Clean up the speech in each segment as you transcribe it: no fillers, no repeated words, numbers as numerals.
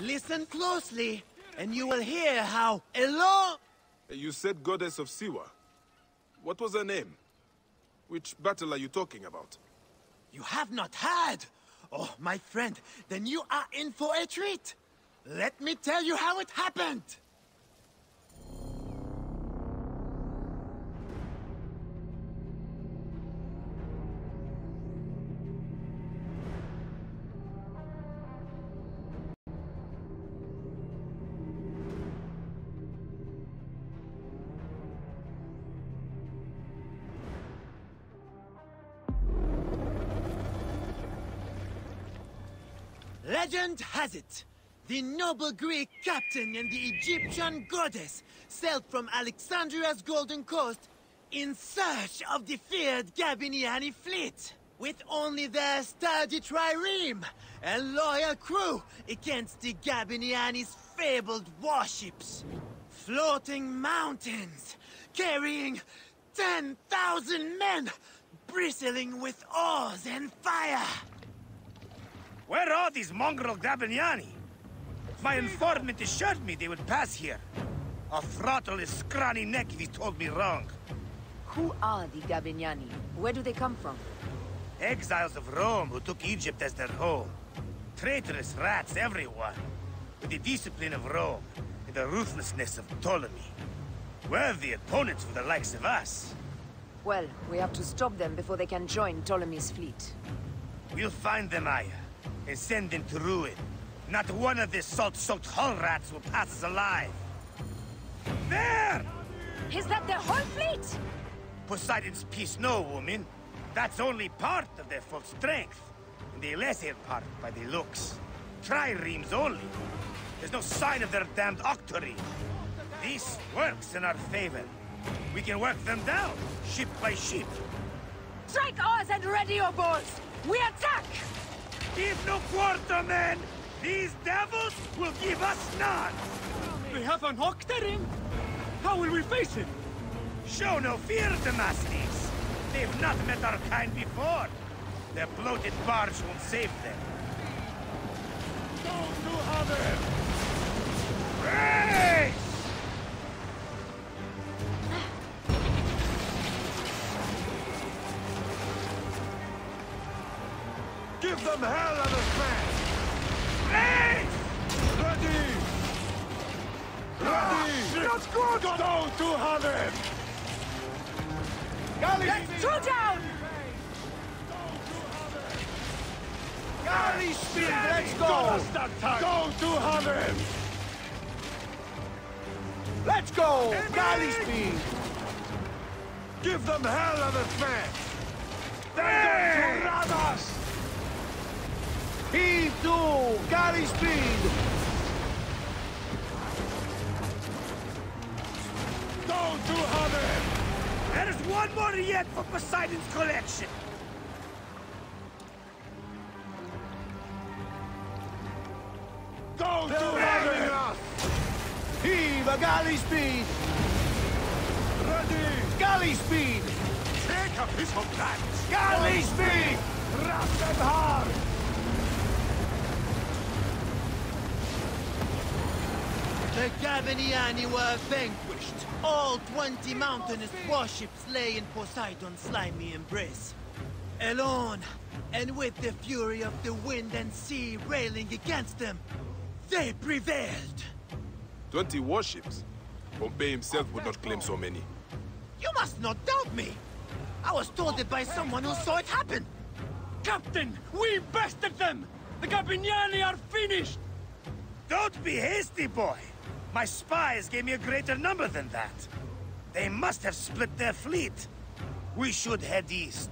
Listen closely, and you will hear how Elon... You said Goddess of Siwa. What was her name? Which battle are you talking about? You have not heard? Oh, my friend, then you are in for a treat. Let me tell you how it happened. Legend has it, the noble Greek captain and the Egyptian goddess sailed from Alexandria's Golden Coast in search of the feared Gabiniani fleet, with only their sturdy trireme and loyal crew against the Gabiniani's fabled warships. Floating mountains, carrying 10,000 men, bristling with oars and fire. Where are these mongrel Gabiniani? My informant assured me they would pass here. I'll throttle his scrawny neck if he told me wrong. Who are the Gabiniani? Where do they come from? Exiles of Rome who took Egypt as their home. Traitorous rats, everyone. With the discipline of Rome and the ruthlessness of Ptolemy. Worthy opponents for the likes of us. Well, we have to stop them before they can join Ptolemy's fleet. We'll find them, Aya, and send them to ruin. Not one of the salt-soaked hull rats will pass us alive. There! Is that their whole fleet? Poseidon's peace, no, woman. That's only part of their full strength. And the lesser part by the looks. Triremes only. There's no sign of their damned octarine. This works in our favor. We can work them down, ship by ship. Strike oars and ready your bows! We attack! Give no quarter, men! These devils will give us none! They have an octarine? How will we face it? Show no fear, Damastes. They've not met our kind before. Their bloated barge won't save them. Don't do other! Race! Give them hell of a smash! Race! Ready! Ready! Not good! Go 200! Let's two down! Galley speed, let's go! Go 200! Let's go! Galley speed! Give them hell of a smash! Hey! Radas! Heave to! Galley speed! Go 200! There's one more yet for Poseidon's collection! Go 200! Heave a galley speed! Ready! Galley speed! Take a piece of that! Galley speed! Rush them hard! The Gabiniani were vanquished. All 20 mountainous warships lay in Poseidon's slimy embrace. Alone, and with the fury of the wind and sea railing against them, they prevailed. 20 warships? Pompey himself would not claim so many. You must not doubt me. I was told it by someone who saw it happen. Captain, we bested them! The Gabiniani are finished! Don't be hasty, boy! My spies gave me a greater number than that. They must have split their fleet. We should head east.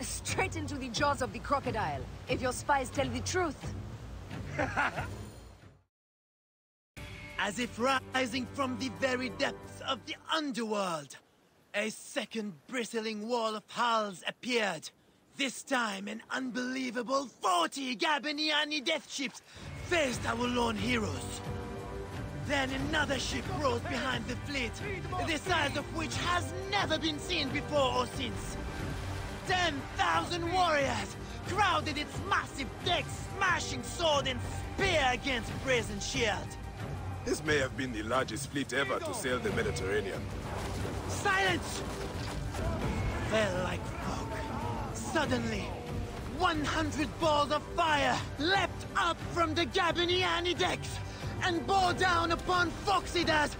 Straight into the jaws of the crocodile, if your spies tell the truth. As if rising from the very depths of the underworld, a second bristling wall of hulls appeared. This time, an unbelievable 40 Gabiniani death ships faced our lone heroes. Then another ship rose behind the fleet, the size of which has never been seen before or since. 10,000 warriors crowded its massive decks, smashing sword and spear against brazen shield. This may have been the largest fleet ever to sail the Mediterranean. Silence! Fell like fog. Suddenly, 100 balls of fire leapt up from the Gabiniani decks and bore down upon Phoxidas.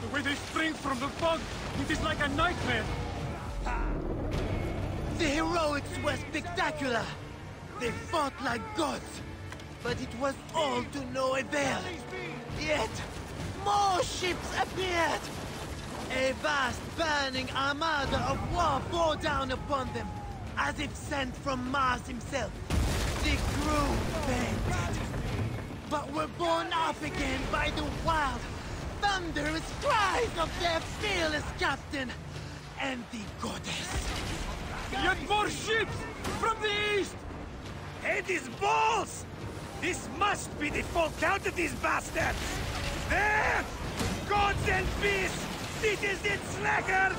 The way they spring from the fog, it is like a nightmare. The heroics were spectacular. They fought like gods, but it was all to no avail. Yet, more ships appeared. A vast burning armada of war bore down upon them, as if sent from Mars himself. The crew fainted, but were borne up again by the wild, thunderous cries of their fearless captain and the goddess. Yet more ships from the east! Head is balls! This must be the full count of these bastards! There! Gods and peace! Citizens slackers!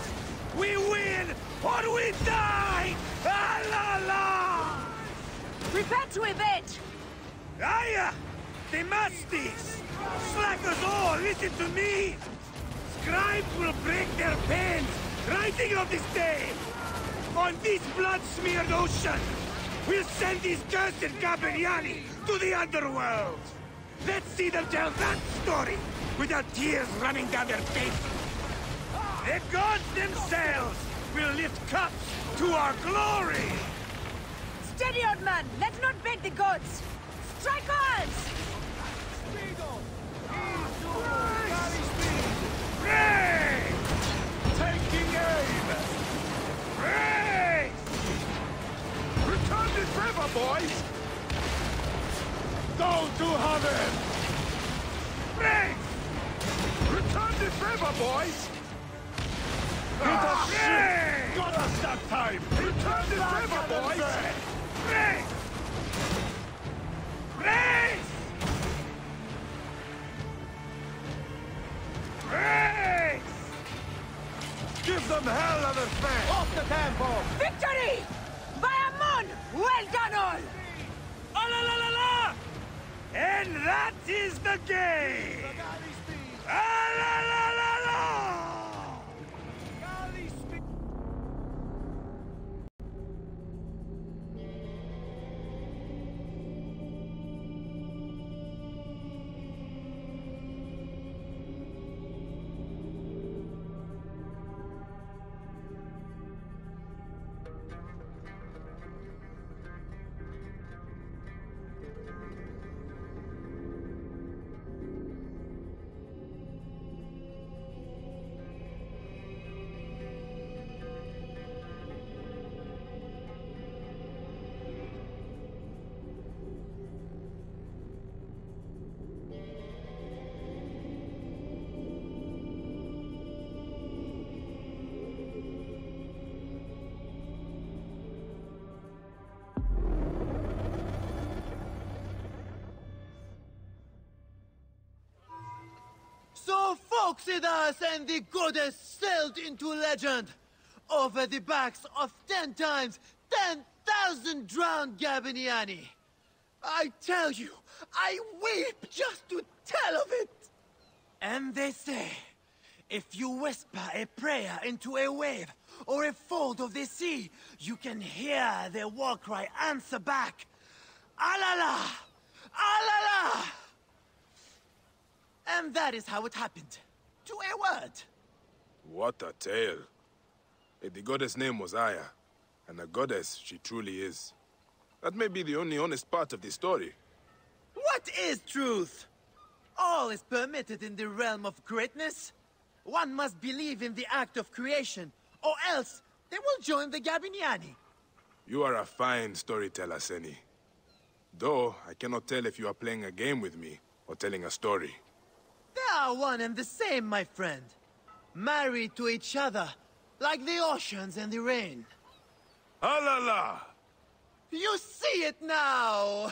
We win or we die! Ah la la! Prepare to evade! Aya! The masties! Slackers all, listen to me! Scribes will break their pens, writing of this day! On this blood-smeared ocean, we'll send these cursed Gabiniani to the underworld! Let's see them tell that story without tears running down their faces! The gods themselves will lift cups to our glory! Steady, old man! Let's not bait the gods! Strike arms! Ray! Taking aim! Ray! Return the river, boys! Go to heaven! Ray! Return the river, boys! Ray! Got us that time! Return the river, boys! Ray! Ray! Ray! Give them hell on the fan! Off the tempo! Victory! By Amun! Well done all! Oh la la la la! And that is the game! Ah la la la la! So Phoxidas and the goddess sailed into legend over the backs of 10 times 10,000 drowned Gabiniani. I tell you, I weep just to tell of it. And they say, if you whisper a prayer into a wave or a fold of the sea, you can hear their war cry answer back. Alala! Alala! And that is how it happened. To a word. What a tale. The goddess' name was Aya, and a goddess she truly is. That may be the only honest part of the story. What is truth? All is permitted in the realm of greatness. One must believe in the act of creation, or else they will join the Gabiniani. You are a fine storyteller, Seni. Though, I cannot tell if you are playing a game with me, or telling a story. They are one and the same, my friend. Married to each other, like the oceans and the rain. Alala! You see it now!